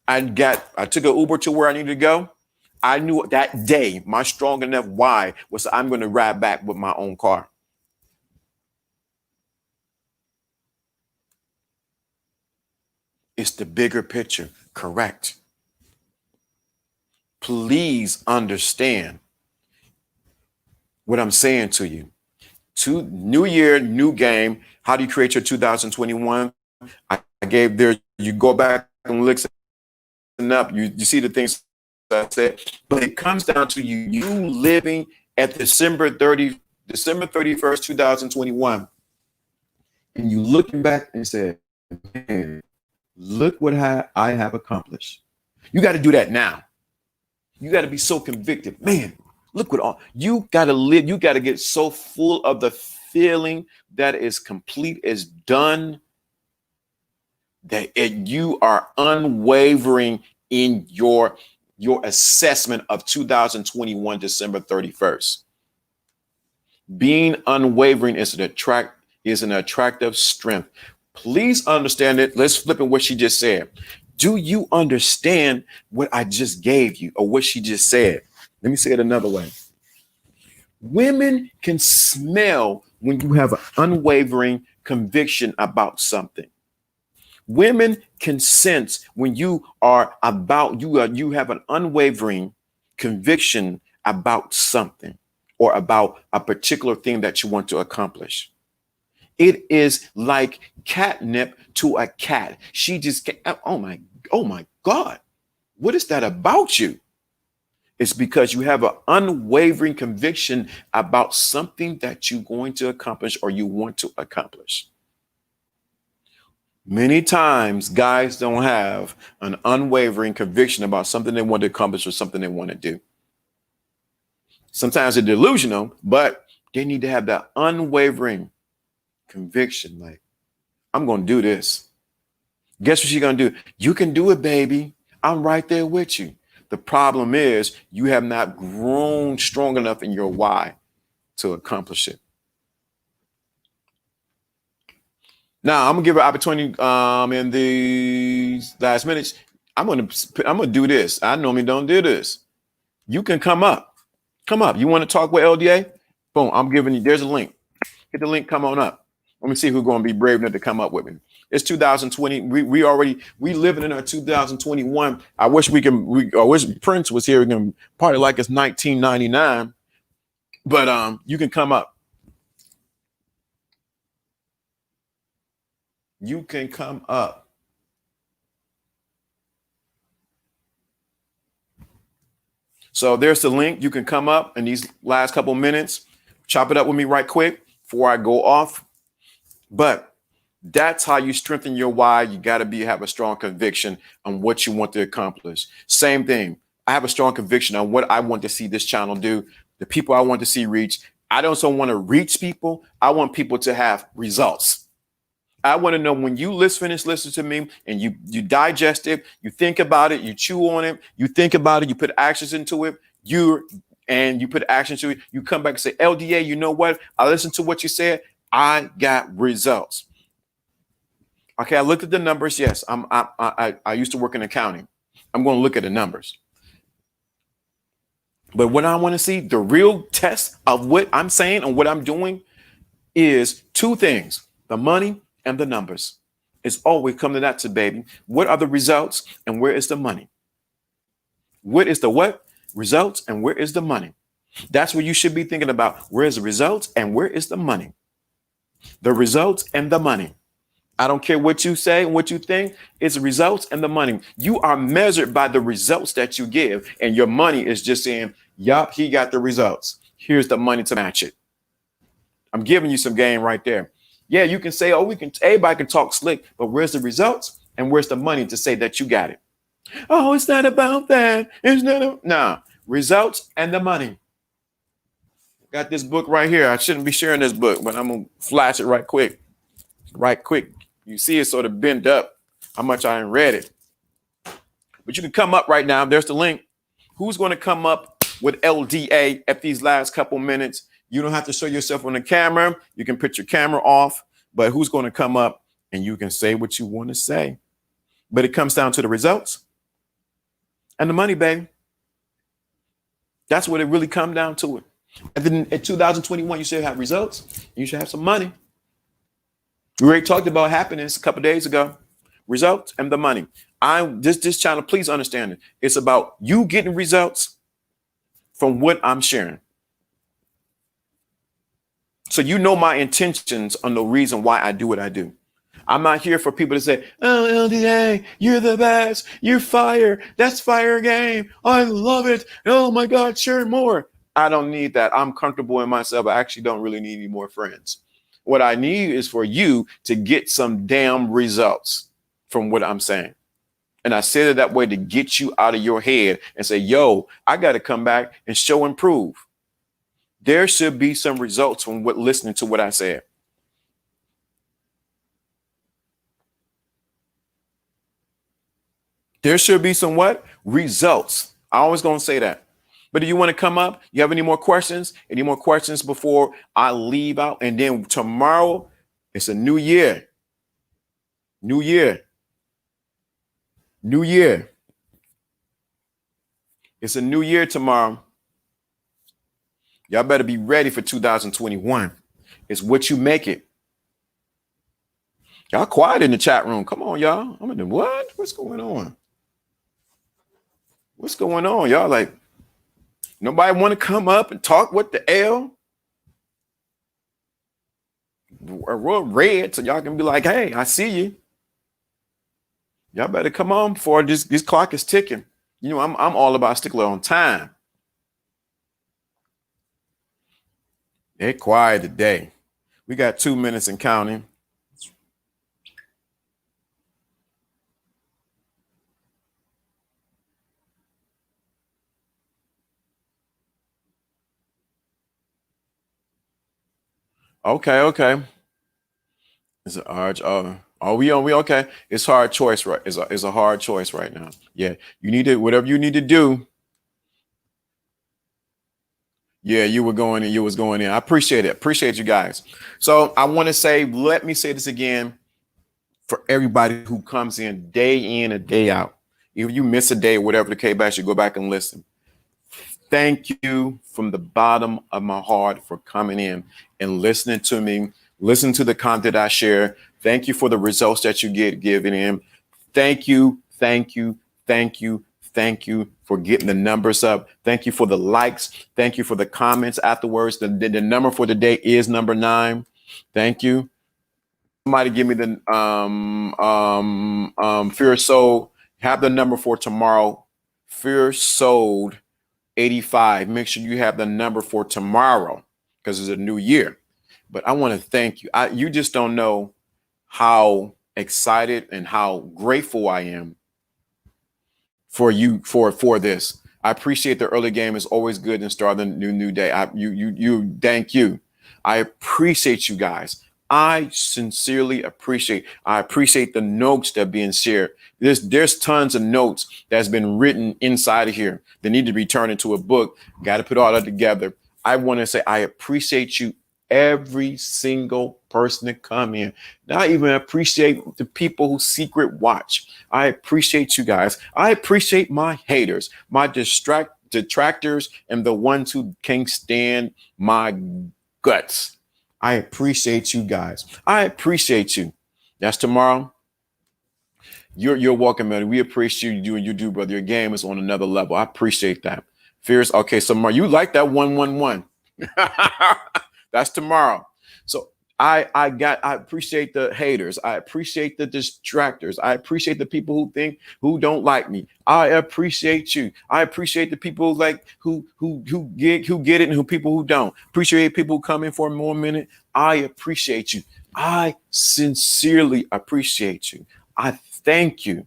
I took an Uber to where I needed to go. I knew that day my strong enough why was I'm going to ride back with my own car. It's the bigger picture. Correct. Please understand what I'm saying to you. New year, new game. How do you create your 2021? I gave there. You go back and listen up. You see the things I said, but it comes down to you living at December 31st, 2021, and you looking back and said, man, look what I have accomplished. You got to do that now. You got to be so convicted, man. Look what all you got to live. You got to get so full of the feeling that is complete, is done, that you are unwavering in your assessment of 2021, December 31st. Being unwavering is an attractive strength. Please understand it. Let's flip it what she just said. Do you understand what I just gave you or what she just said? Let me say it another way. Women can smell when you have an unwavering conviction about something. Women can sense when you have an unwavering conviction about something or about a particular thing that you want to accomplish. It is like catnip to a cat. She just, oh my God, what is that about you? It's because you have an unwavering conviction about something that you're going to accomplish or you want to accomplish. Many times, guys don't have an unwavering conviction about something they want to accomplish or something they want to do. Sometimes they're delusional, but they need to have that unwavering conviction. Like, I'm going to do this. Guess what she's going to do? You can do it, baby. I'm right there with you. The problem is you have not grown strong enough in your why to accomplish it. Now I'm gonna give an opportunity in these last minutes. I'm gonna do this. I normally don't do this. You can come up. Come up. You want to talk with LDA? Boom. I'm giving you, there's a link. Hit the link, come on up. Let me see who's going to be brave enough to come up with me. It's 2020. We living in our 2021. I wish I wish Prince was here. We can party like it's 1999. But you can come up. You can come up. So there's the link. You can come up in these last couple minutes. Chop it up with me right quick before I go off. But that's how you strengthen your why. You got to have a strong conviction on what you want to accomplish. Same thing. I have a strong conviction on what I want to see this channel do, the people I want to see reach. I don't want to reach people. I want people to have results. I want to know when you finish listening to me and you digest it, you think about it, you chew on it, you think about it, you put actions into it, you put actions to it, you come back and say, LDA, you know what? I listened to what you said. I got results. Okay, I looked at the numbers. Yes, I used to work in accounting. I'm going to look at the numbers. But what I want to see, the real test of what I'm saying and what I'm doing is two things, the money and the numbers. It's always come to that, baby. What are the results and where is the money? What is the what? Results and where is the money? That's what you should be thinking about. Where is the results and where is the money? The results and the money. I don't care what you say and what you think. It's the results and the money. You are measured by the results that you give. And your money is just saying, yup, he got the results. Here's the money to match it. I'm giving you some game right there. Yeah, you can say, everybody can talk slick, but where's the results and where's the money to say that you got it? Oh, it's not about that. It's not. Nah, results and the money. Got this book right here. I shouldn't be sharing this book, but I'm going to flash it right quick. Right quick. You see it sort of bent up how much I ain't read it. But you can come up right now. There's the link. Who's going to come up with LDA at these last couple minutes? You don't have to show yourself on the camera. You can put your camera off. But who's going to come up and you can say what you want to say? But it comes down to the results and the money, baby. That's what it really comes down to it. And then in 2021, you should have results. You should have some money. We already talked about happiness a couple of days ago. Results and the money. This channel, please understand it. It's about you getting results from what I'm sharing. So you know my intentions on the reason why I do what I do. I'm not here for people to say, oh, LDA, you're the best. You're fire. That's fire game. I love it. Oh, my God, share more. I don't need that. I'm comfortable in myself. I actually don't really need any more friends. What I need is for you to get some damn results from what I'm saying. And I said it that way to get you out of your head and say, yo, I got to come back and show and prove. There should be some results from listening to what I said. There should be some what? Results. I always going to say that. But do you want to come up? You have any more questions? Any more questions before I leave out? And then tomorrow, it's a new year. New year. New year. It's a new year tomorrow. Y'all better be ready for 2021. It's what you make it. Y'all quiet in the chat room. Come on, y'all. I'm in the what? What's going on? What's going on? Y'all like, nobody want to come up and talk what the L? We're red, so y'all can be like, hey, I see you. Y'all better come on before this clock is ticking. You know, I'm all about stickler on time. They're quiet today. We got 2 minutes and counting. Okay. It's a hard. We okay? It's hard choice, right? It's a hard choice right now. Yeah, you need to whatever you need to do. Yeah, you were going in. You was going in. I appreciate it. Appreciate you guys. So I want to say, let me say this again for everybody who comes in and day out. If you miss a day, whatever the case, back, you go back and listen. Thank you from the bottom of my heart for coming in and listening to me, listen to the content I share. Thank you for the results that you get giving in. Thank you, thank you, thank you, thank you for getting the numbers up. Thank you for the likes. Thank you for the comments afterwards. The number for the day is number 9. Thank you. Somebody give me the Fear Sold. Have the number for tomorrow. Fear Sold 85. Make sure you have the number for tomorrow because it's a new year. But I want to thank you. You just don't know how excited and how grateful I am for you for this. I appreciate the early game is always good and start the new day. You thank you. I appreciate you guys. I sincerely appreciate. I appreciate the notes that are being shared. There's tons of notes that's been written inside of here that need to be turned into a book. Got to put all that together. I want to say I appreciate you, every single person that come in. Now I even appreciate the people who secret watch. I appreciate you guys. I appreciate my haters, my detractors, and the ones who can't stand my guts. I appreciate you guys. I appreciate you. That's tomorrow. You're welcome, man. We appreciate you and you do, brother. Your game is on another level. I appreciate that. Fierce. Okay, so Mar, you like that 111. That's tomorrow. So I appreciate the haters. I appreciate the distractors. I appreciate the people who don't like me. I appreciate you. I appreciate the people who get it and who people who don't. Appreciate people who come in for more minute. I appreciate you. I sincerely appreciate you. I thank you.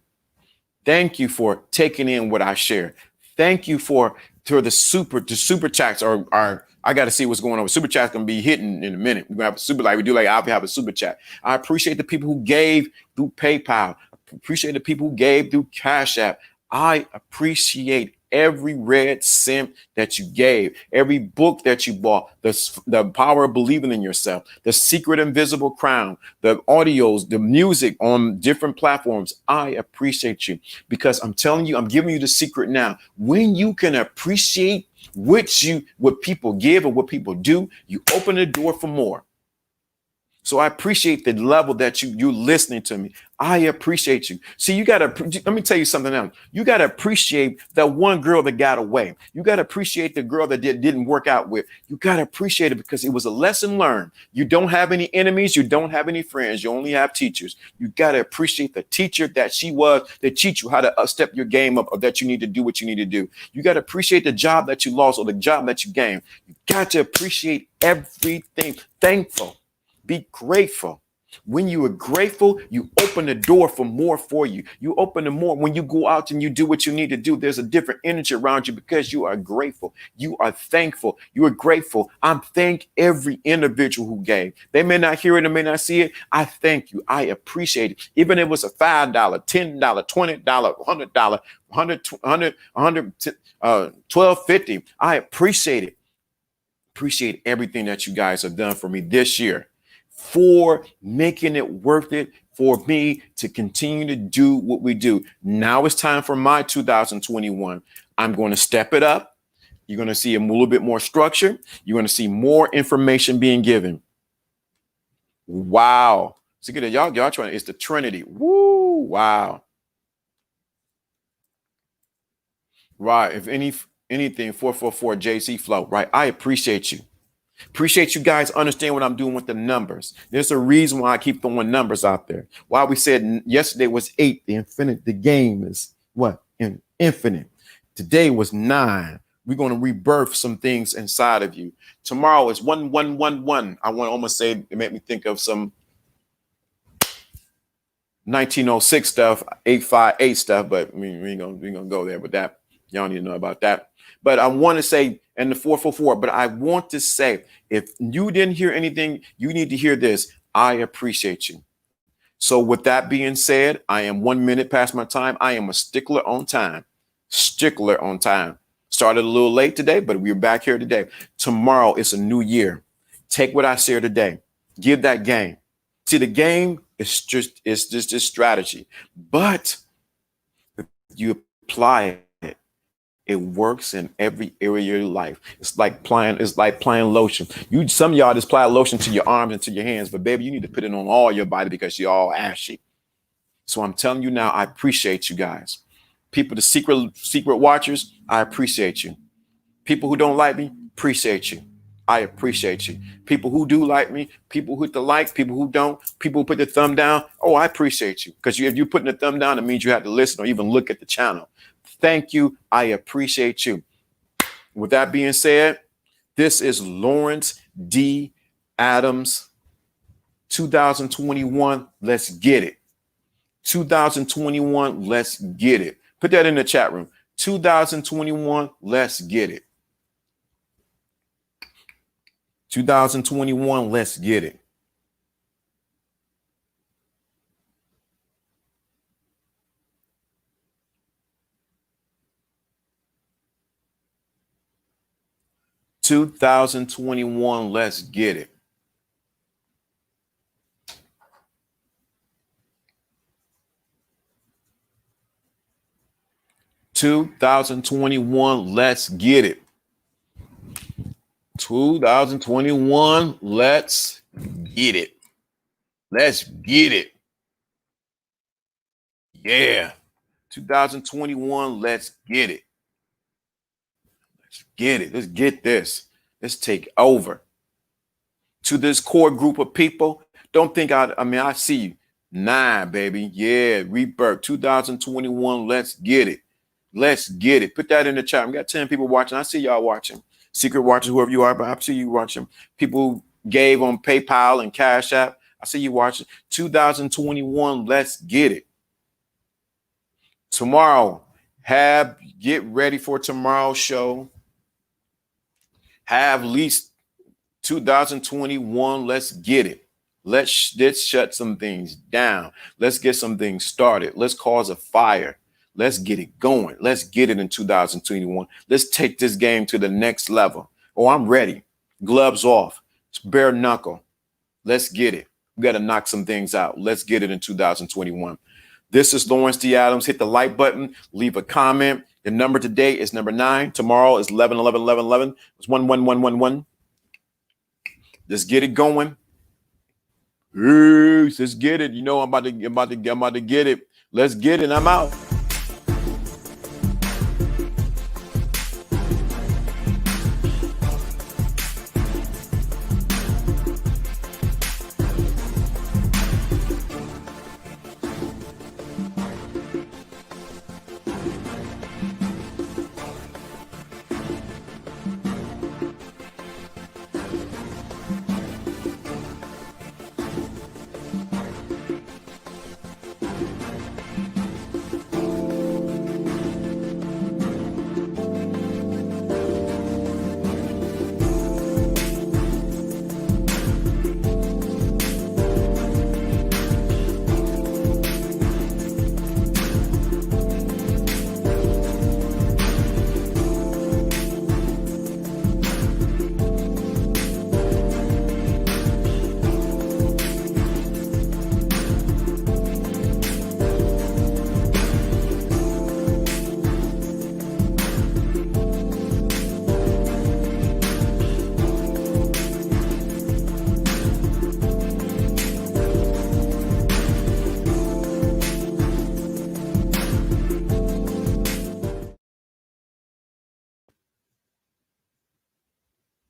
Thank you for taking in what I share. Thank you for the super chats are I got to see what's going on. Super chat's gonna be hitting in a minute. We're gonna have a super like we do like I'll have a super chat. I appreciate the people who gave through PayPal. Appreciate the people who gave through Cash App. I appreciate every red cent that you gave, every book that you bought, the power of believing in yourself, the secret invisible crown, the audios, the music on different platforms. I appreciate you because I'm telling you, I'm giving you the secret now. When you can appreciate what people give or what people do, you open the door for more. So I appreciate the level that you listening to me. I appreciate you. See, you gotta let me tell you something else. You gotta appreciate that one girl that got away. You gotta appreciate the girl that didn't work out with. You gotta appreciate it because it was a lesson learned. You don't have any enemies. You don't have any friends. You only have teachers. You gotta appreciate the teacher that she was that teach you how to step your game up, or that you need to do what you need to do. You gotta appreciate the job that you lost or the job that you gained. You got to appreciate everything. Thankful. Be grateful. When you are grateful, you open the door for more for you. You open the more when you go out and you do what you need to do. There's a different energy around you because you are grateful. You are thankful. You are grateful. I thank every individual who gave. They may not hear it, they may not see it. I thank you. I appreciate it. Even if it was a $5, $10, $20, $100, 12.50. I appreciate it. Appreciate everything that you guys have done for me this year, for making it worth it for me to continue to do what we do. Now it's time for my 2021. I'm going to step it up. You're going to see a little bit more structure. You're going to see more information being given. Wow. See, y'all trying. It's the Trinity. Woo. Wow. Right. If anything, 444 JC Flow. Right. I appreciate you. Appreciate you guys understand what I'm doing with the numbers. There's a reason why I keep throwing numbers out there. Why we said yesterday was 8, the game is what? Infinite. Today was 9. We're going to rebirth some things inside of you. Tomorrow is 1111. I want to almost say it made me think of some 1906 stuff, 858 stuff, but we ain't gonna go there with that. Y'all need to know about that. But I want to say, and the 444, but I want to say, if you didn't hear anything, you need to hear this. I appreciate you. So with that being said, I am 1 minute past my time. I am a stickler on time. Stickler on time. Started a little late today, but we're back here today. Tomorrow is a new year. Take what I share today. Give that game. See, the game is just this strategy, but if you apply it, it works in every area of your life. It's like applying lotion. Some of y'all just apply lotion to your arms and to your hands, but baby, you need to put it on all your body because you're all ashy. So I'm telling you now, I appreciate you guys. People, the secret watchers, I appreciate you. People who don't like me, appreciate you. I appreciate you. People who do like me, people who hit the like, people who don't, people who put the thumb down. Oh, I appreciate you. Because if you're putting the thumb down, it means you have to listen or even look at the channel. Thank you. I appreciate you. With that being said, this is Lawrence D. Adams, 2021. Let's get it. 2021. Let's get it. Put that in the chat room. 2021. Let's get it. 2021. Let's get it. (2021) Let's get it. (2021) Let's get it. 2021. Let's get it. Let's get it. Yeah. 2021. Let's get it. Let's get it. Let's get this. Let's take over. To this core group of people, don't think I see you. 9, baby. Yeah, rebirth. 2021. Let's get it. Let's get it. Put that in the chat. We got 10 people watching. I see y'all watching. Secret watchers, whoever you are, but I see you watching. People gave on PayPal and Cash App. I see you watching. 2021. Let's get it. Tomorrow, get ready for tomorrow's show. Have at least 2021. Let's get it. Let's shut some things down. Let's get some things started. Let's cause a fire. Let's get it going. Let's get it in 2021. Let's take this game to the next level. Oh, I'm ready. Gloves off. It's bare knuckle. Let's get it. We got to knock some things out. Let's get it in 2021. This is Lawrence D. Adams. Hit the like button. Leave a comment. The number today is number 9. Tomorrow is 11, 11, 11, 11. It's 1, 1, 1, 1, 1. Let's get it going. Peace. Let's get it. You know I'm about to get it. Let's get it. I'm out.